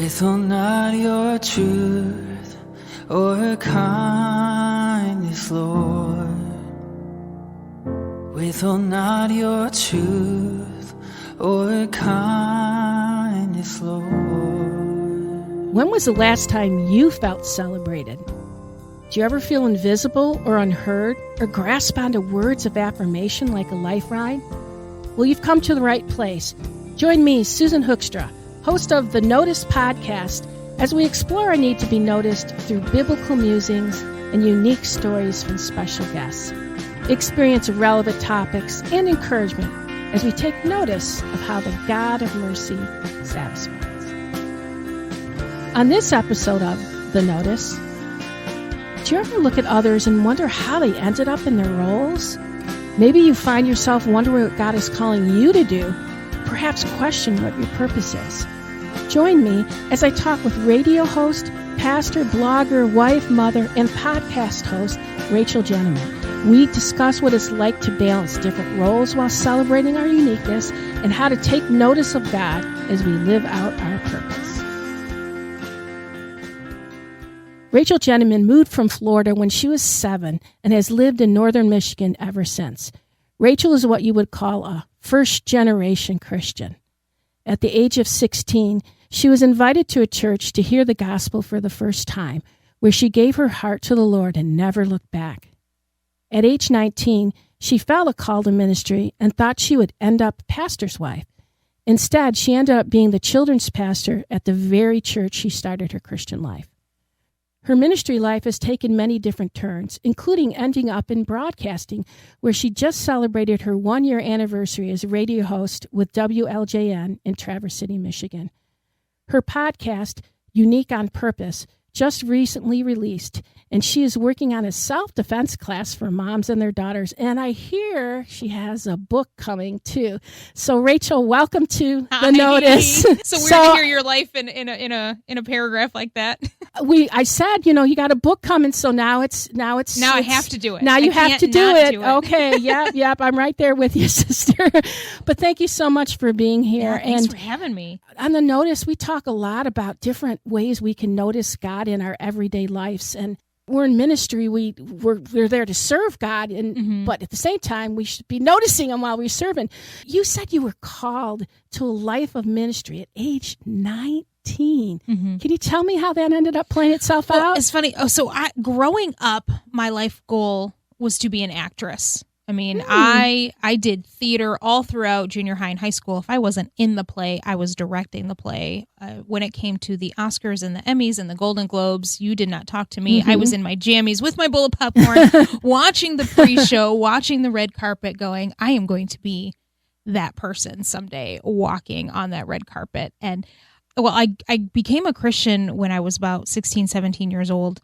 Withhold not your truth or kindness, Lord. Withhold not your truth or kindness, Lord. When was the last time you felt celebrated? Do you ever feel invisible or unheard or grasp onto words of affirmation like a life ride? Well, you've come to the right place. Join me, Susan Hoekstra, host of the Notice podcast, as we explore our need to be noticed through biblical musings and unique stories from special guests. Experience relevant topics and encouragement as we take notice of how the God of mercy satisfies. On this episode of The Notice, do you ever look at others and wonder how they ended up in their roles? Maybe you find yourself wondering what God is calling you to do, perhaps question what your purpose is. Join me as I talk with radio host, pastor, blogger, wife, mother, and podcast host Rachael Jenneman. We discuss what it's like to balance different roles while celebrating our uniqueness and how to take notice of God as we live out our purpose. Rachael Jenneman moved from Florida when she was 7 and has lived in northern Michigan ever since. Rachael is what you would call a first-generation Christian. At the age of 16, she was invited to a church to hear the gospel for the first time, where she gave her heart to the Lord and never looked back. At age 19, she felt a call to ministry and thought she would end up pastor's wife. Instead, she ended up being the children's pastor at the very church she started her Christian life. Her ministry life has taken many different turns, including ending up in broadcasting, where she just celebrated her 1-year anniversary as a radio host with WLJN in Traverse City, Michigan. Her podcast, Unique on Purpose, just recently released, and she is working on a self-defense class for moms and their daughters, and I hear she has a book coming too. So, Rachael, welcome to The Notice. So weird to hear your life in a paragraph like that. I said, you got a book coming, so now I have to do it. Now you have to do it. Okay, yep, I'm right there with you, sister. But thank you so much for being here. Yeah, thanks for having me. On The Notice, we talk a lot about different ways we can notice God in our everyday lives, and we're in ministry. We're there to serve God, but at the same time, we should be noticing Him while we're serving. You said you were called to a life of ministry at age 19. Can you tell me how that ended up playing itself out? It's funny. Growing up, my life goal was to be an actress. I mean, I did theater all throughout junior high and high school. If I wasn't in the play, I was directing the play. When it came to the Oscars and the Emmys and the Golden Globes, you did not talk to me. I was in my jammies with my bowl of popcorn, watching the pre-show, watching the red carpet, going, I am going to be that person someday walking on that red carpet. And I became a Christian when I was about 16, 17 years old.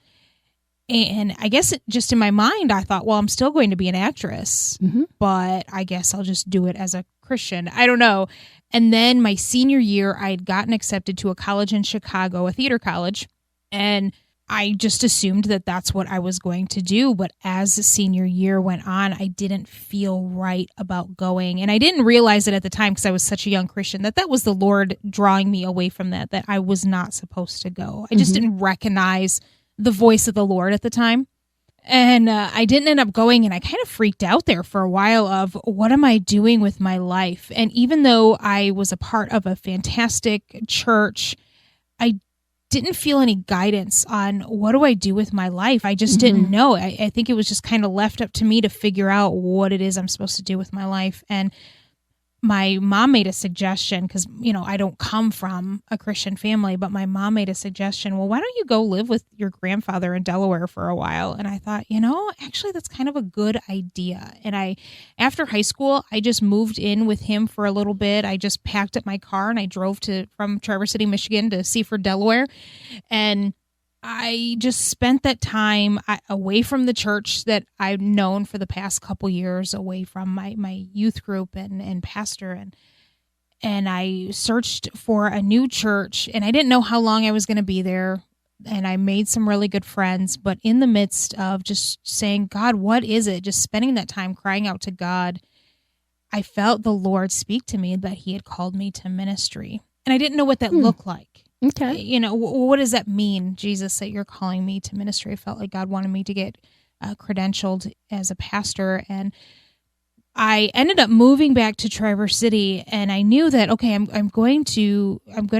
And I guess just in my mind, I thought, well, I'm still going to be an actress, but I guess I'll just do it as a Christian. I don't know. And then my senior year, I had gotten accepted to a college in Chicago, a theater college, and I just assumed that that's what I was going to do. But as the senior year went on, I didn't feel right about going. And I didn't realize it at the time because I was such a young Christian that was the Lord drawing me away from that I was not supposed to go. I just didn't recognize the voice of the Lord at the time. And I didn't end up going, and I kind of freaked out there for a while of what am I doing with my life? And even though I was a part of a fantastic church, I didn't feel any guidance on what do I do with my life. I just didn't know. I think it was just kind of left up to me to figure out what it is I'm supposed to do with my life. And my mom made a suggestion because, I don't come from a Christian family, but my mom made a suggestion. Well, why don't you go live with your grandfather in Delaware for a while? And I thought, actually that's kind of a good idea. And after high school, I just moved in with him for a little bit. I just packed up my car and I drove from Traverse City, Michigan to Seaford, Delaware. And I just spent that time away from the church that I've known for the past couple years, away from my youth group and pastor. And I searched for a new church, and I didn't know how long I was going to be there. And I made some really good friends. But in the midst of just saying, God, what is it? Just spending that time crying out to God, I felt the Lord speak to me that He had called me to ministry. And I didn't know what that looked like. Okay. You know, what does that mean, Jesus, that you're calling me to ministry? I felt like God wanted me to get credentialed as a pastor, and I ended up moving back to Traverse City, and I knew that, okay, I'm going to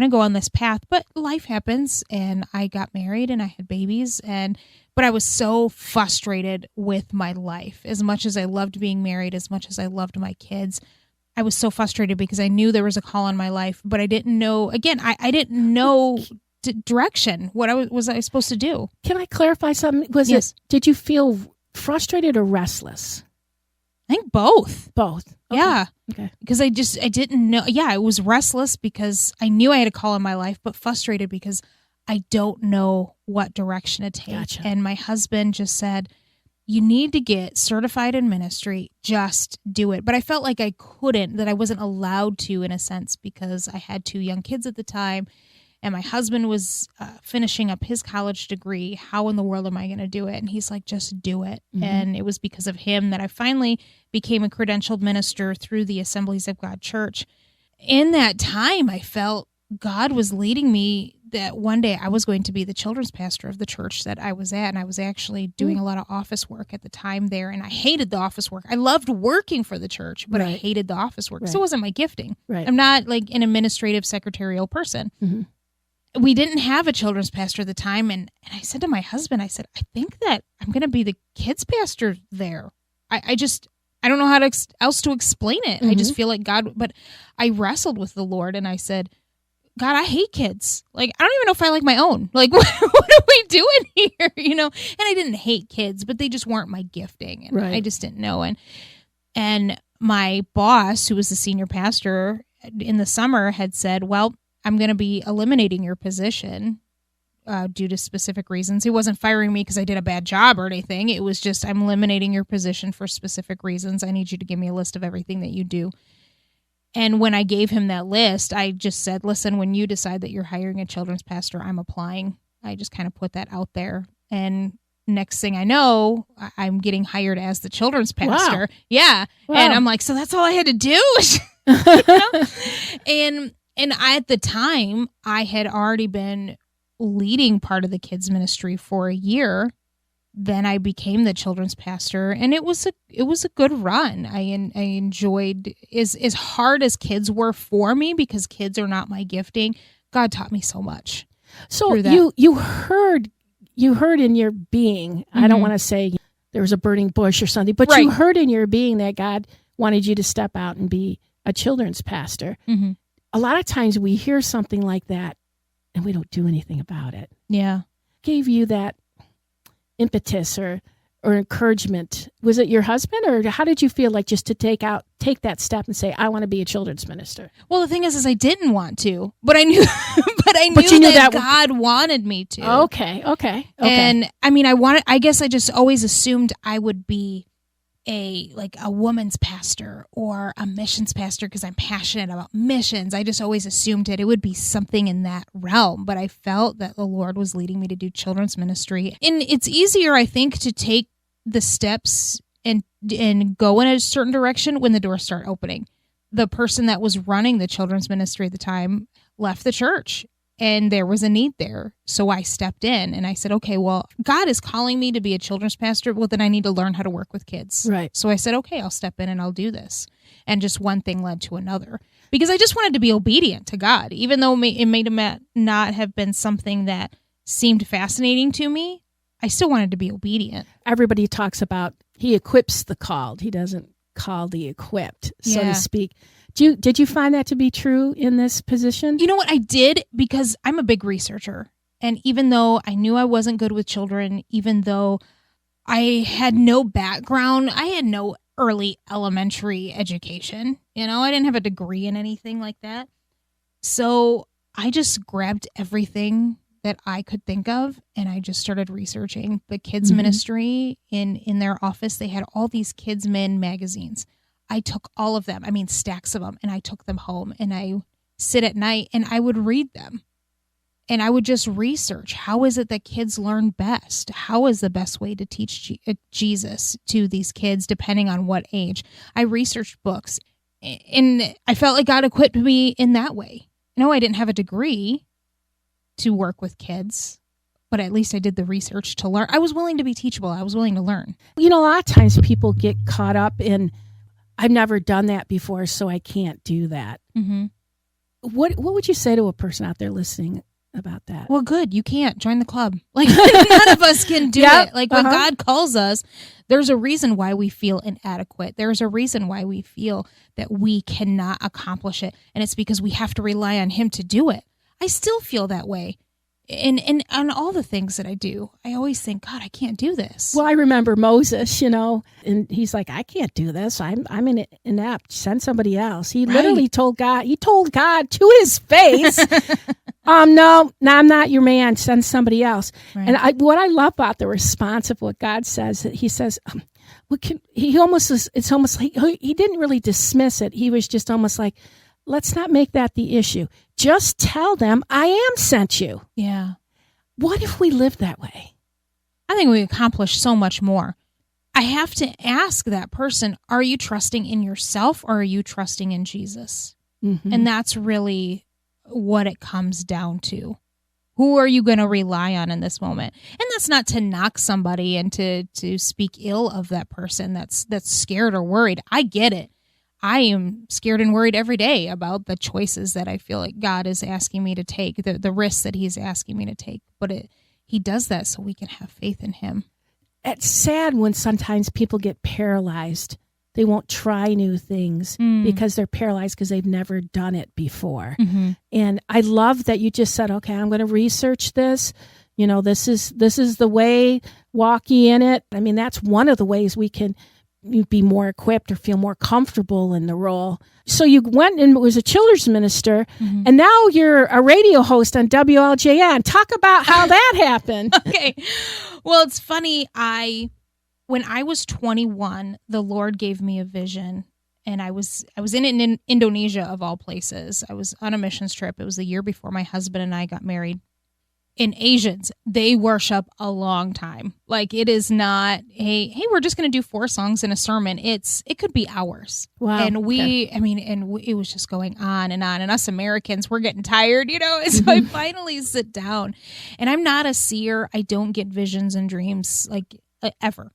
go on this path, but life happens, and I got married and I had babies, but I was so frustrated with my life. As much as I loved being married, as much as I loved my kids, I was so frustrated because I knew there was a call on my life, but I didn't know, again, I didn't know direction. What was I supposed to do? Can I clarify something? Yes. Did you feel frustrated or restless? I think both. Both. Okay. Yeah. Okay. Because I didn't know. Yeah, I was restless because I knew I had a call in my life, but frustrated because I don't know what direction to take. Gotcha. And my husband just said, you need to get certified in ministry. Just do it. But I felt like I couldn't, that I wasn't allowed to, in a sense, because I had 2 young kids at the time. And my husband was finishing up his college degree. How in the world am I going to do it? And he's like, just do it. Mm-hmm. And it was because of him that I finally became a credentialed minister through the Assemblies of God Church. In that time, I felt God was leading me that one day I was going to be the children's pastor of the church that I was at. And I was actually doing a lot of office work at the time there. And I hated the office work. I loved working for the church, but I hated the office work. Right. So it wasn't my gifting. Right. I'm not like an administrative secretarial person. Mm-hmm. We didn't have a children's pastor at the time. And I said to my husband, I said, I think that I'm going to be the kids pastor there. I don't know how else to explain it. Mm-hmm. I just feel like God, but I wrestled with the Lord and I said, God, I hate kids. Like, I don't even know if I like my own. Like, what are we doing here? You know? And I didn't hate kids, but they just weren't my gifting. And I just didn't know. And my boss, who was the senior pastor in the summer, had said, well, I'm going to be eliminating your position due to specific reasons. He wasn't firing me because I did a bad job or anything. It was just, I'm eliminating your position for specific reasons. I need you to give me a list of everything that you do. And when I gave him that list, I just said, listen, when you decide that you're hiring a children's pastor, I'm applying. I just kind of put that out there. And next thing I know, I'm getting hired as the children's pastor. Wow. Yeah. Wow. And I'm like, so that's all I had to do? You know? And at the time, I had already been leading part of the kids ministry for a year. Then I became the children's pastor, and it was a good run. I enjoyed as hard as kids were for me, because kids are not my gifting. God taught me so much. So you heard in your being. Mm-hmm. I don't want to say there was a burning bush or something, but you heard in your being that God wanted you to step out and be a children's pastor. Mm-hmm. A lot of times we hear something like that and we don't do anything about it. Yeah. Gave you that impetus or encouragement. Was it your husband, or how did you feel like just to take that step and say, I want to be a children's minister? Well, the thing is I didn't want to, but I knew that God wanted me to. Okay. And I mean, I guess I just always assumed I would be a woman's pastor or a missions pastor because I'm passionate about missions. I just always assumed it would be something in that realm, but I felt that the Lord was leading me to do children's ministry. And it's easier, I think, to take the steps and go in a certain direction when the doors start opening. The person that was running the children's ministry at the time left the church, and there was a need there. So I stepped in and I said, okay, well, God is calling me to be a children's pastor. Well, then I need to learn how to work with kids. Right. So I said, okay, I'll step in and I'll do this. And just one thing led to another, because I just wanted to be obedient to God, even though it may not have been something that seemed fascinating to me. I still wanted to be obedient. Everybody talks about he equips the called. He doesn't call the equipped, so to speak. Did you find that to be true in this position? You know what? I did, because I'm a big researcher. And even though I knew I wasn't good with children, even though I had no background, I had no early elementary education. You know, I didn't have a degree in anything like that. So I just grabbed everything that I could think of, and I just started researching the kids ministry in their office. They had all these kids men magazines. I took all of them, stacks of them, and I took them home, and I sit at night and I would read them, and I would just research, how is it that kids learn best? How is the best way to teach Jesus to these kids, depending on what age? I researched books, and I felt like God equipped me in that way. No, I didn't have a degree, to work with kids, but at least I did the research to learn. I was willing to be teachable. I was willing to learn. You know, a lot of times people get caught up in, I've never done that before, so I can't do that. Mm-hmm. What would you say to a person out there listening about that? Well, good. You can't join the club. Like, none of us can do it. Like, when God calls us, there's a reason why we feel inadequate. There's a reason why we feel that we cannot accomplish it. And it's because we have to rely on him to do it. I still feel that way. And on all the things that I do, I always think, God, I can't do this. Well, I remember Moses, you know, and he's like, I can't do this. I'm inept. Send somebody else. He literally told God to his face, no, I'm not your man. Send somebody else. Right. And what I love about the response of what God says, he says, it's almost like he didn't really dismiss it. He was just almost like, let's not make that the issue. Just tell them I am sent you. Yeah. What if we lived that way? I think we accomplish so much more. I have to ask that person, are you trusting in yourself or are you trusting in Jesus? Mm-hmm. And that's really what it comes down to. Who are you going to rely on in this moment? And that's not to knock somebody and to speak ill of that person that's scared or worried. I get it. I am scared and worried every day about the choices that I feel like God is asking me to take, the risks that he's asking me to take. But he does that so we can have faith in him. It's sad when sometimes people get paralyzed. They won't try new things because they're paralyzed because they've never done it before. Mm-hmm. And I love that you just said, okay, I'm going to research this. You know, this is the way, walk ye in it. I mean, that's one of the ways we can be more equipped or feel more comfortable in the role. So you went and was a children's minister, and now you're a radio host on WLJN. Talk about how that happened. Okay. Well, it's funny. When I was 21, the Lord gave me a vision, and I was in Indonesia, of all places. I was on a missions trip. It was the year before my husband and I got married. And Asians, they worship a long time. Like, it is not, hey, we're just going to do 4 songs in a sermon. It could be hours. Wow. And it was just going on. And us Americans, we're getting tired, you know? And so I finally sit down, and I'm not a seer. I don't get visions and dreams like ever.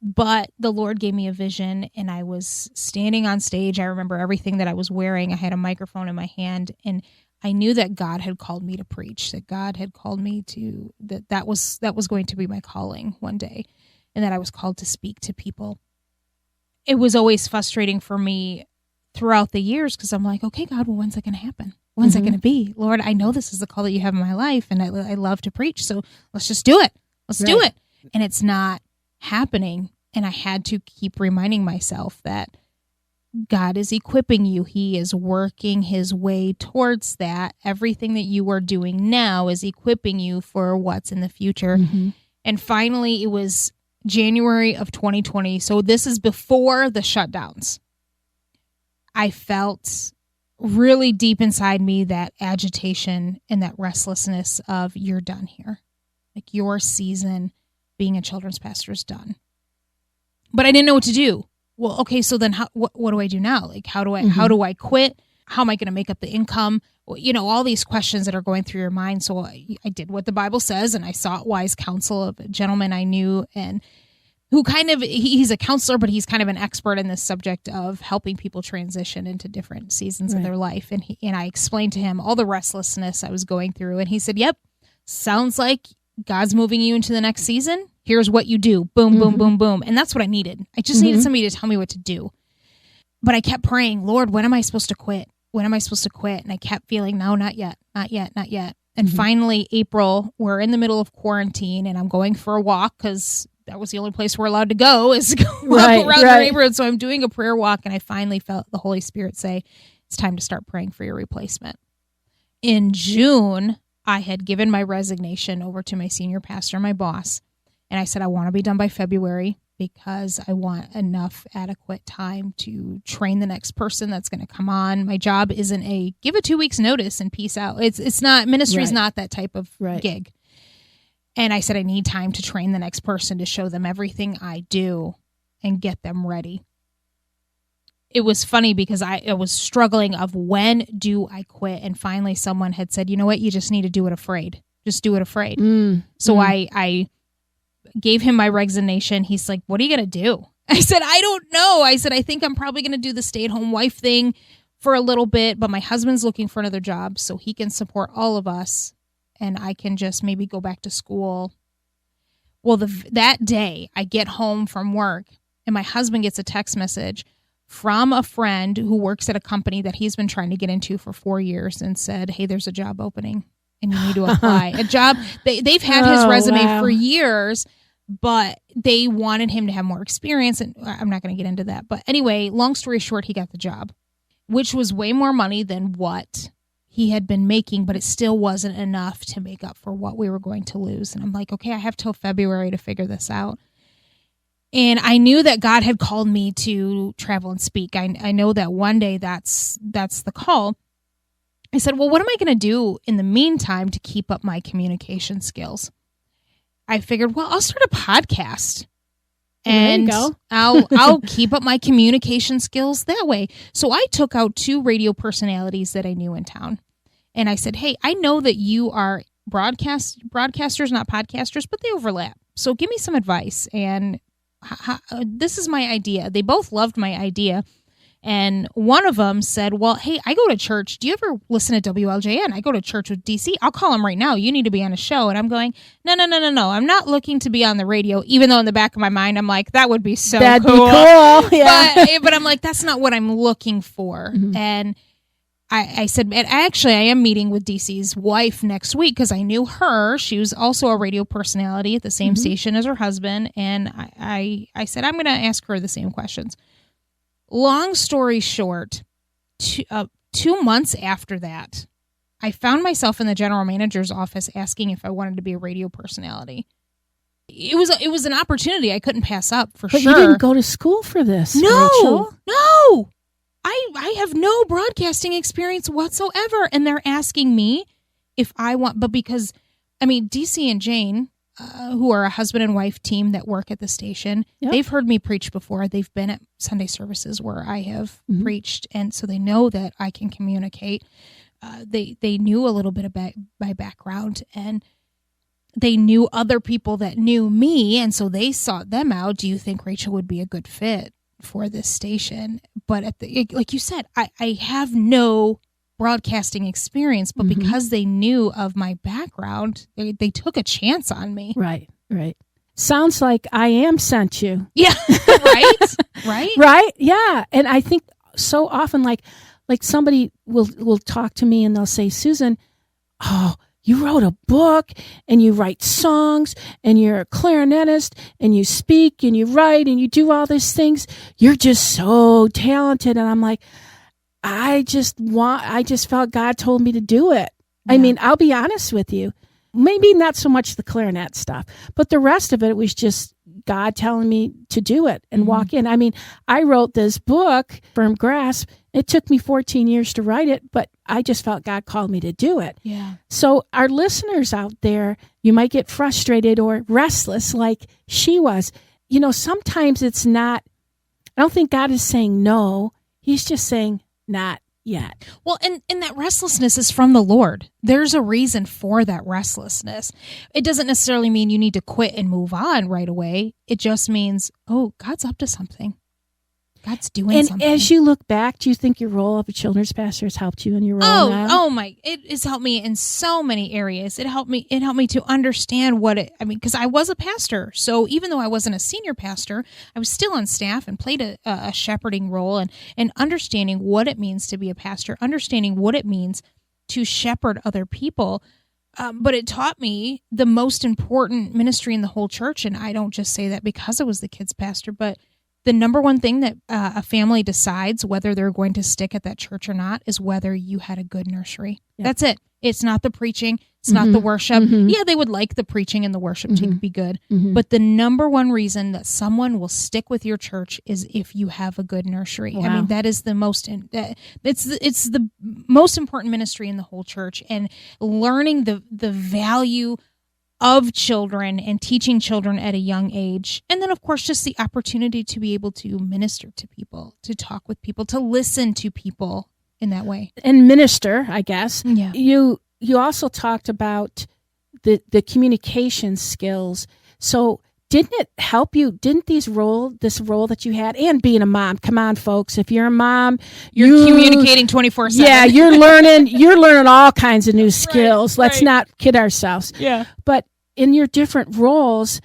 But the Lord gave me a vision, and I was standing on stage. I remember everything that I was wearing. I had a microphone in my hand, and I knew that God had called me to preach, that God had called me to, that was going to be my calling one day, and that I was called to speak to people. It was always frustrating for me throughout the years because I'm like, okay, God, well, when's that going to happen? When's that going to be? Lord, I know this is the call that you have in my life, and I love to preach, so let's just do it. Let's do it. And it's not happening, and I had to keep reminding myself that God is equipping you. He is working his way towards that. Everything that you are doing now is equipping you for what's in the future. Mm-hmm. And finally, it was January of 2020. So this is before the shutdowns. I felt really deep inside me that agitation and that restlessness of, you're done here. Like, your season being a children's pastor is done. But I didn't know what to do. Well, okay, so then what do I do now? Like, how do I quit? How am I going to make up the income? Well, you know, all these questions that are going through your mind. So I did what the Bible says, and I sought wise counsel of a gentleman I knew, and who he's a counselor, but he's kind of an expert in this subject of helping people transition into different seasons of their life. And I explained to him all the restlessness I was going through, and he said, "Yep, sounds like God's moving you into the next season. Here's what you do. Boom, boom, boom, boom." And that's what I needed. I just needed somebody to tell me what to do. But I kept praying, Lord, when am I supposed to quit? When am I supposed to quit? And I kept feeling, no, not yet, not yet, not yet. And finally, April, we're in the middle of quarantine, and I'm going for a walk because that was the only place we're allowed to go, is to go walk around the neighborhood. So I'm doing a prayer walk, and I finally felt the Holy Spirit say, it's time to start praying for your replacement. In June, I had given my resignation over to my senior pastor, my boss. And I said, I want to be done by February because I want enough adequate time to train the next person that's going to come on. My job isn't a give it 2 weeks notice and peace out. It's not, ministry's not that type of gig. And I said, I need time to train the next person to show them everything I do and get them ready. it was funny because I was struggling of when do I quit? And finally someone had said, you know what, you just need to do it afraid. Just do it afraid. So I gave him my resignation. He's like, what are you going to do? I said, I don't know. I said, I think I'm probably going to do the stay-at-home wife thing for a little bit, but my husband's looking for another job so he can support all of us and I can just maybe go back to school. Well, that day I get home from work and my husband gets a text message from a friend who works at a company that he's been trying to get into for 4 years and said, hey, there's a job opening and you need to apply. A job, they've had his resume for years, but they wanted him to have more experience. And I'm not going to get into that. But anyway, long story short, he got the job, which was way more money than what he had been making, but it still wasn't enough to make up for what we were going to lose. And I'm like, okay, I have till February to figure this out. And I knew that God had called me to travel and speak. I know that one day that's the call. I said, well, what am I going to do in the meantime to keep up my communication skills? I figured, well, I'll start a podcast and I'll keep up my communication skills that way. So I took out 2 radio personalities that I knew in town. And I said, hey, I know that you are broadcasters, not podcasters, but they overlap. So give me some advice. And this is my idea. They both loved my idea. And one of them said, well, hey, I go to church. Do you ever listen to WLJN? I go to church with DC. I'll call them right now. You need to be on a show. And I'm going, no. I'm not looking to be on the radio, even though in the back of my mind, I'm like, that would be so cool. That'd be cool. Yeah. But I'm like, that's not what I'm looking for. Mm-hmm. And I said, and actually, I am meeting with DC's wife next week because I knew her. She was also a radio personality at the same station as her husband. And I said, I'm going to ask her the same questions. Long story short, 2 months after that, I found myself in the general manager's office asking if I wanted to be a radio personality. It was an opportunity I couldn't pass up for sure. But you didn't go to school for this, No, Rachel. No. I have no broadcasting experience whatsoever. And they're asking me if I want, but because, I mean, DC and Jane, who are a husband and wife team that work at the station, they've heard me preach before. They've been at Sunday services where I have preached. And so they know that I can communicate. They knew a little bit about my background and they knew other people that knew me. And so they sought them out. Do you think Rachel would be a good fit for this station? But like you said, I have no broadcasting experience, but because they knew of my background, they took a chance on me. Right. Sounds like I am sent you. Yeah. Right. Right. Yeah. And I think so often, like somebody will talk to me and they'll say, Susan, oh, you wrote a book and you write songs and you're a clarinetist and you speak and you write and you do all these things. You're just so talented. And I'm like, I just felt God told me to do it. Yeah. I mean, I'll be honest with you. Maybe not so much the clarinet stuff, but the rest of it was just God telling me to do it and walk in. I mean, I wrote this book, Firm Grasp. It took me 14 years to write it, but I just felt God called me to do it. Yeah. So our listeners out there, you might get frustrated or restless like she was. You know, sometimes it's not, I don't think God is saying no. He's just saying not yet. Well, and that restlessness is from the Lord. There's a reason for that restlessness. It doesn't necessarily mean you need to quit and move on right away. It just means, oh, God's up to something. God's doing something. And as you look back, do you think your role of a children's pastor has helped you in your role now? Oh my! It has helped me in so many areas. It helped me to understand because I was a pastor. So even though I wasn't a senior pastor, I was still on staff and played a shepherding role and understanding what it means to be a pastor, understanding what it means to shepherd other people. But it taught me the most important ministry in the whole church. And I don't just say that because I was the kids pastor, but the number one thing that a family decides whether they're going to stick at that church or not is whether you had a good nursery. Yep. That's it. It's not the preaching. It's not the worship. Yeah, they would like the preaching and the worship to be good. But the number one reason that someone will stick with your church is if you have a good nursery. Wow. I mean, that is the most, it's the most important ministry in the whole church. And learning the value of children and teaching children at a young age. And then, of course, just the opportunity to be able to minister to people, to talk with people, to listen to people in that way. And minister, I guess. Yeah. You also talked about the communication skills. So didn't it help you? Didn't this role that you had, and being a mom, come on, folks, if you're a mom, you're communicating 24/7. Yeah, you're learning all kinds of new skills. Let's not kid ourselves. Yeah. But in your different roles,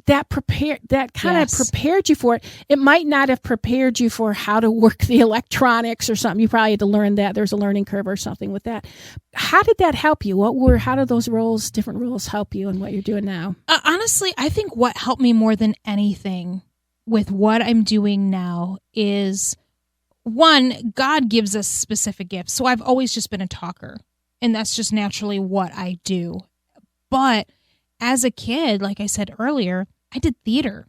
that kind of prepared you for it. It might not have prepared you for how to work the electronics or something. You probably had to learn that. There's a learning curve or something with that. How did that help you? How did those different roles help you in what you're doing now? Honestly, I think what helped me more than anything with what I'm doing now is, one, God gives us specific gifts. So I've always just been a talker, and that's just naturally what I do. But as a kid, like I said earlier, I did theater.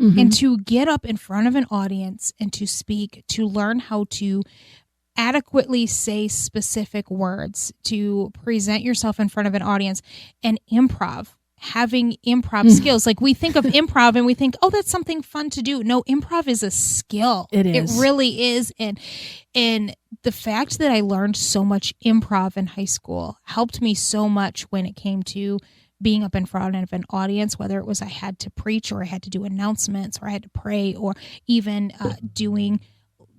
Mm-hmm. And to get up in front of an audience and to speak, to learn how to adequately say specific words, to present yourself in front of an audience, and having improv skills. Like, we think of improv and we think, oh, that's something fun to do. No, improv is a skill. It is. It really is. And the fact that I learned so much improv in high school helped me so much when it came to being up in front of an audience, whether it was I had to preach or I had to do announcements or I had to pray, or even doing,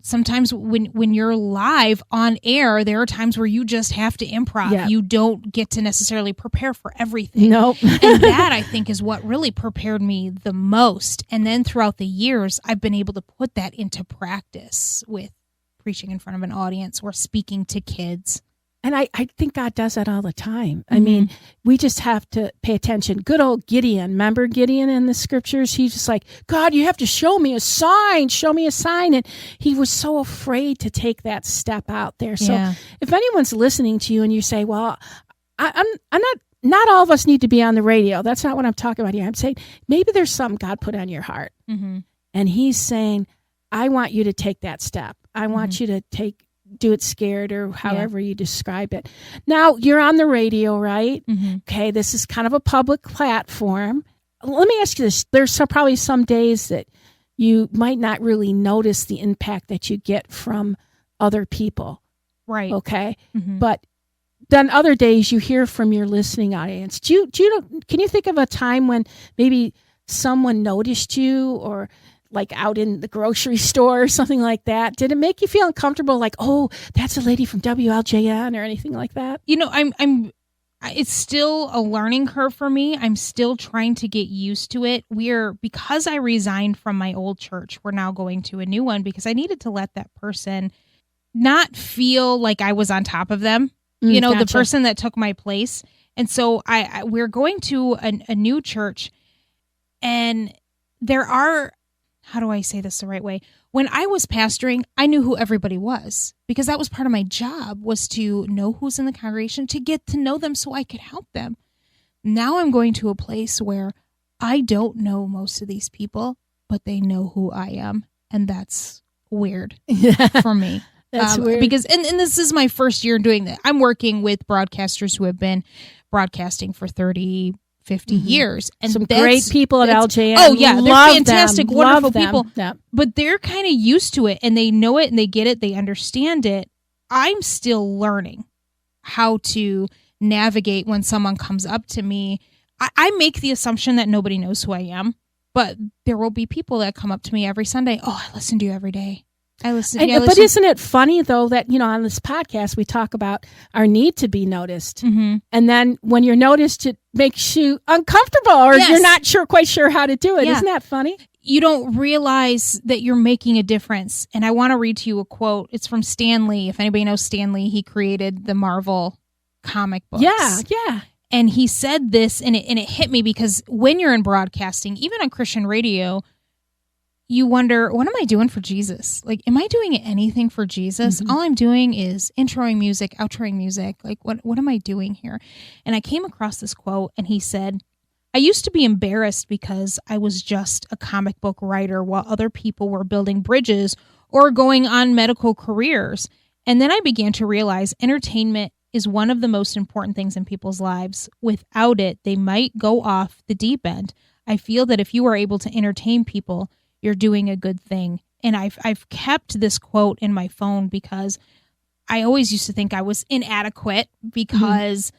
sometimes when you're live on air, there are times where you just have to improv. Yeah. You don't get to necessarily prepare for everything. Nope. And that, I think, is what really prepared me the most. And then throughout the years, I've been able to put that into practice with preaching in front of an audience or speaking to kids. And I think God does that all the time. I mean, we just have to pay attention. Good old Gideon. Remember Gideon in the scriptures? He's just like, God, you have to show me a sign. Show me a sign. And he was so afraid to take that step out there. So if anyone's listening to you and you say, well, I'm not all of us need to be on the radio. That's not what I'm talking about here. I'm saying maybe there's something God put on your heart. Mm-hmm. And he's saying, I want you to take that step. I want you to do it scared, or however you describe it. Now, you're on the radio, right? Mm-hmm. Okay, this is kind of a public platform. Let me ask you this. There's probably some days that you might not really notice the impact that you get from other people. Right. Okay? Mm-hmm. But then other days you hear from your listening audience. Do you know, can you think of a time when maybe someone noticed you, or like out in the grocery store or something like that? Did it make you feel uncomfortable? Like, oh, that's a lady from WLJN or anything like that? You know, it's still a learning curve for me. I'm still trying to get used to it. Because I resigned from my old church, we're now going to a new one because I needed to let that person not feel like I was on top of them. Gotcha. The person that took my place. And so we're going to a new church, and there are, how do I say this the right way? When I was pastoring, I knew who everybody was because that was part of my job, was to know who's in the congregation, to get to know them so I could help them. Now I'm going to a place where I don't know most of these people, but they know who I am. And that's weird for me. That's weird. Because, and this is my first year doing that. I'm working with broadcasters who have been broadcasting for 30, 50 years. And some great people at LJN. Oh, yeah. They're fantastic, wonderful people. Yeah. But they're kind of used to it, and they know it, and they get it. They understand it. I'm still learning how to navigate when someone comes up to me. I make the assumption that nobody knows who I am, but there will be people that come up to me every Sunday. Oh, I listen to you every day. But isn't it funny, though, that, on this podcast, we talk about our need to be noticed. Mm-hmm. And then when you're noticed, it makes you uncomfortable, or you're not quite sure how to do it. Yeah. Isn't that funny? You don't realize that you're making a difference. And I want to read to you a quote. It's from Stan Lee. If anybody knows Stan Lee, he created the Marvel comic books. Yeah. And he said this, and it hit me, because when you're in broadcasting, even on Christian radio, you wonder, what am I doing for Jesus? Like, am I doing anything for Jesus? Mm-hmm. All I'm doing is introing music, outroing music. Like, what am I doing here? And I came across this quote, and he said, I used to be embarrassed because I was just a comic book writer while other people were building bridges or going on medical careers. And then I began to realize entertainment is one of the most important things in people's lives. Without it, they might go off the deep end. I feel that if you are able to entertain people, you're doing a good thing. And I've kept this quote in my phone because I always used to think I was inadequate because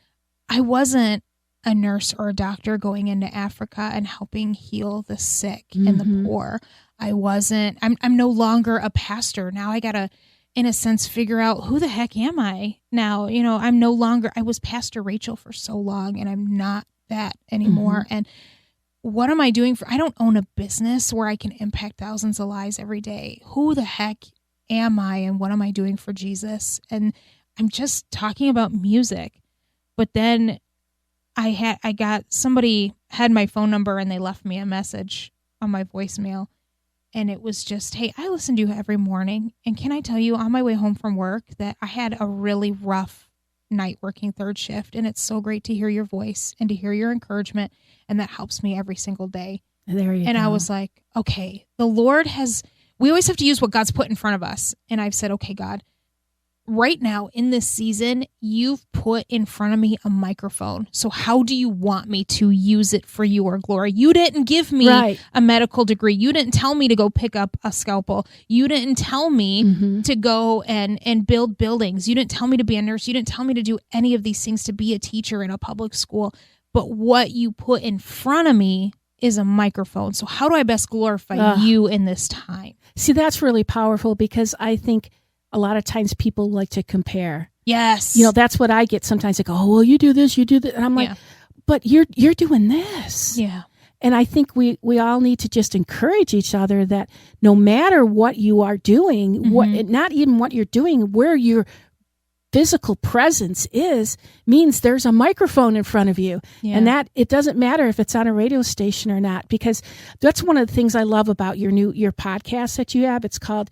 I wasn't a nurse or a doctor going into Africa and helping heal the sick and the poor. I'm no longer a pastor. Now I got to, in a sense, figure out who the heck am I now? I was Pastor Rachael for so long and I'm not that anymore. And what am I doing I don't own a business where I can impact thousands of lives every day. Who the heck am I and what am I doing for Jesus? And I'm just talking about music. But then somebody had my phone number and they left me a message on my voicemail. And it was just, hey, I listen to you every morning. And can I tell you on my way home from work that I had a really rough night working third shift. And it's so great to hear your voice and to hear your encouragement. And that helps me every single day. There you go. And I was like, okay, the Lord we always have to use what God's put in front of us. And I've said, okay, God, right now in this season, you've put in front of me a microphone. So how do you want me to use it for your glory? You didn't give me a medical degree. You didn't tell me to go pick up a scalpel. You didn't tell me to go and build buildings. You didn't tell me to be a nurse. You didn't tell me to do any of these things, to be a teacher in a public school. But what you put in front of me is a microphone. So how do I best glorify you in this time? See, that's really powerful because I think a lot of times people like to compare. Yes. That's what I get sometimes. Like, oh, well, you do this, you do that. And I'm like, but you're doing this. Yeah. And I think we all need to just encourage each other that no matter what you are doing, not even what you're doing, where your physical presence means there's a microphone in front of you. Yeah. And that it doesn't matter if it's on a radio station or not, because that's one of the things I love about your podcast that you have. It's called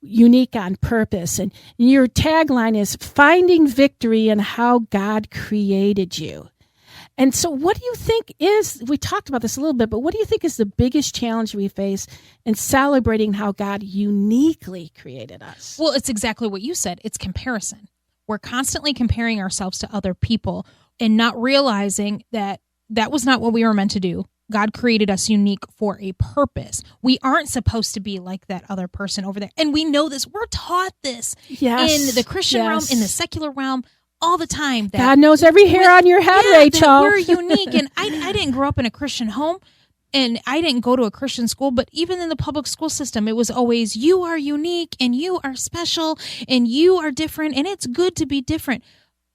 Unique on Purpose. And your tagline is finding victory in how God created you. And so what do you think we talked about this a little bit, but what do you think is the biggest challenge we face in celebrating how God uniquely created us? Well, it's exactly what you said. It's comparison. We're constantly comparing ourselves to other people and not realizing that was not what we were meant to do. God created us unique for a purpose. We aren't supposed to be like that other person over there. And we know this. We're taught this in the Christian realm, in the secular realm, all the time. That God knows every hair on your head, Rachel. That we're unique. And I didn't grow up in a Christian home and I didn't go to a Christian school, but even in the public school system, it was always, you are unique and you are special and you are different and it's good to be different.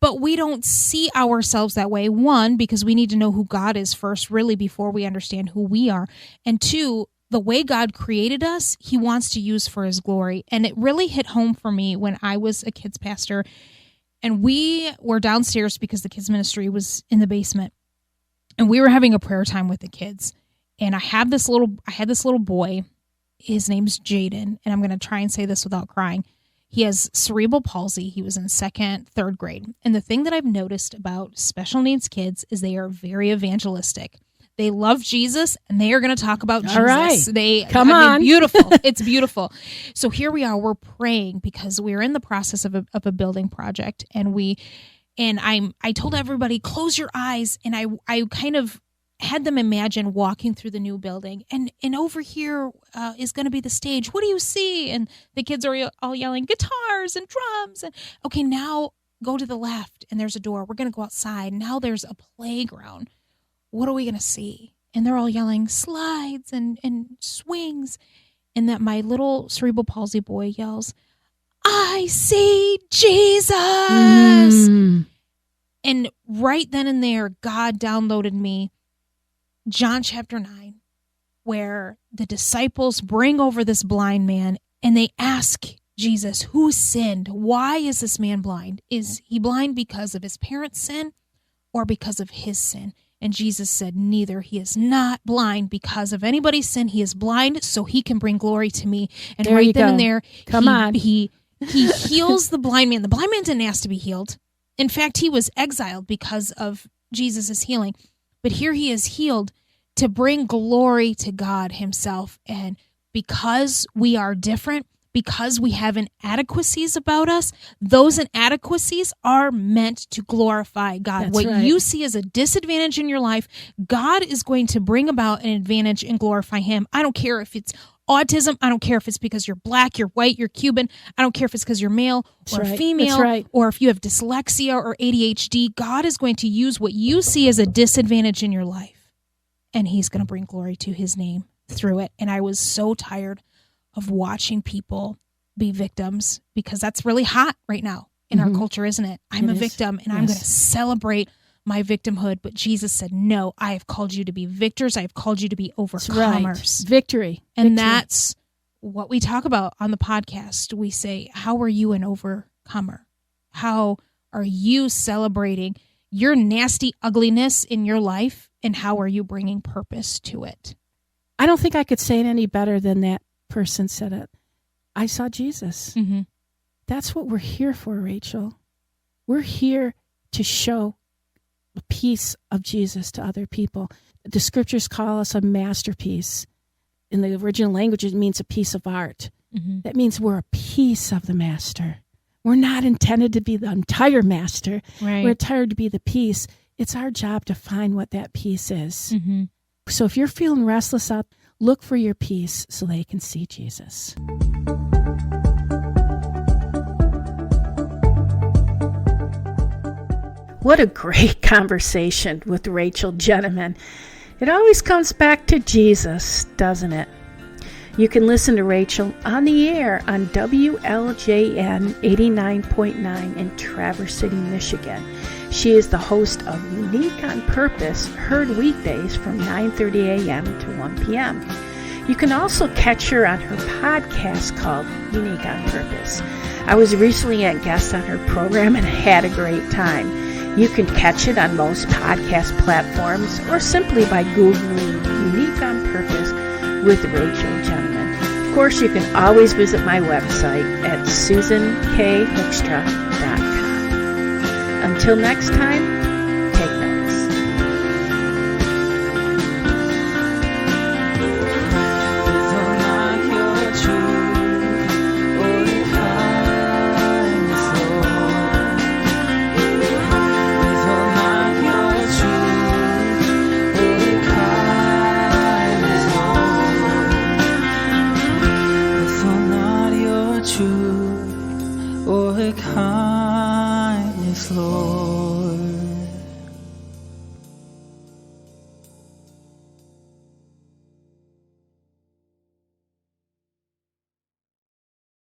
But we don't see ourselves that way. One, because we need to know who God is first, really, before we understand who we are. And two, the way God created us, he wants to use for his glory. And it really hit home for me when I was a kids pastor. And we were downstairs because the kids ministry was in the basement. And we were having a prayer time with the kids. And I had this little boy. His name's Jaden. And I'm going to try and say this without crying. He has cerebral palsy. He was in third grade. And the thing that I've noticed about special needs kids is they are very evangelistic. They love Jesus and they are going to talk about Jesus. All right. Come on. Beautiful. It's beautiful. So here we are, we're praying because we're in the process of a building project. And I told everybody, close your eyes. And I kind of had them imagine walking through the new building and over here is going to be the stage. What do you see? And the kids are all yelling guitars and drums. And okay, now go to the left and there's a door. We're going to go outside. Now there's a playground. What are we going to see? And they're all yelling slides and swings. And that my little cerebral palsy boy yells, I see Jesus. And right then and there, God downloaded me John chapter 9, where the disciples bring over this blind man and they ask Jesus, who sinned? Why is this man blind? Is he blind because of his parents' sin or because of his sin? And Jesus said, neither. He is not blind because of anybody's sin. He is blind so he can bring glory to me. And there right then and there, he heals the blind man. The blind man didn't ask to be healed. In fact, he was exiled because of Jesus' healing. But here he is healed to bring glory to God himself. And because we are different, because we have inadequacies about us, those inadequacies are meant to glorify God. That's what right. you see as a disadvantage in your life, God is going to bring about an advantage and glorify him. I don't care if it's autism. I don't care if it's because you're black, you're white, you're Cuban. I don't care if it's because you're male or That's right. female, That's right. or if you have dyslexia or ADHD. God is going to use what you see as a disadvantage in your life, and he's going to bring glory to his name through it. And I was so tired of watching people be victims, because that's really hot right now in our culture, isn't it? I'm a victim, and I'm going to celebrate my victimhood. But Jesus said, no, I have called you to be victors. I have called you to be overcomers. Right. Victory. And that's what we talk about on the podcast. We say, how are you an overcomer? How are you celebrating your nasty ugliness in your life? And how are you bringing purpose to it? I don't think I could say it any better than that person said it. I saw Jesus. Mm-hmm. That's what we're here for, Rachel. We're here to show the peace of Jesus to other people. The scriptures call us a masterpiece. In the original language, it means a piece of art. Mm-hmm. That means we're a piece of the master. We're not intended to be the entire master. Right. We're intended to be the piece. It's our job to find what that piece is. Mm-hmm. So if you're feeling restless out, look for your peace so they can see Jesus. What a great conversation with Rachael Jenneman. It always comes back to Jesus, doesn't it? You can listen to Rachael on the air on WLJN 89.9 in Traverse City, Michigan. She is the host of Unique on Purpose, heard weekdays from 9:30 a.m. to 1 p.m. You can also catch her on her podcast called Unique on Purpose. I was recently a guest on her program and had a great time. You can catch it on most podcast platforms or simply by Googling Unique on Purpose with Rachael Jenneman. Of course, you can always visit my website at susankhoekstra.com. Until next time,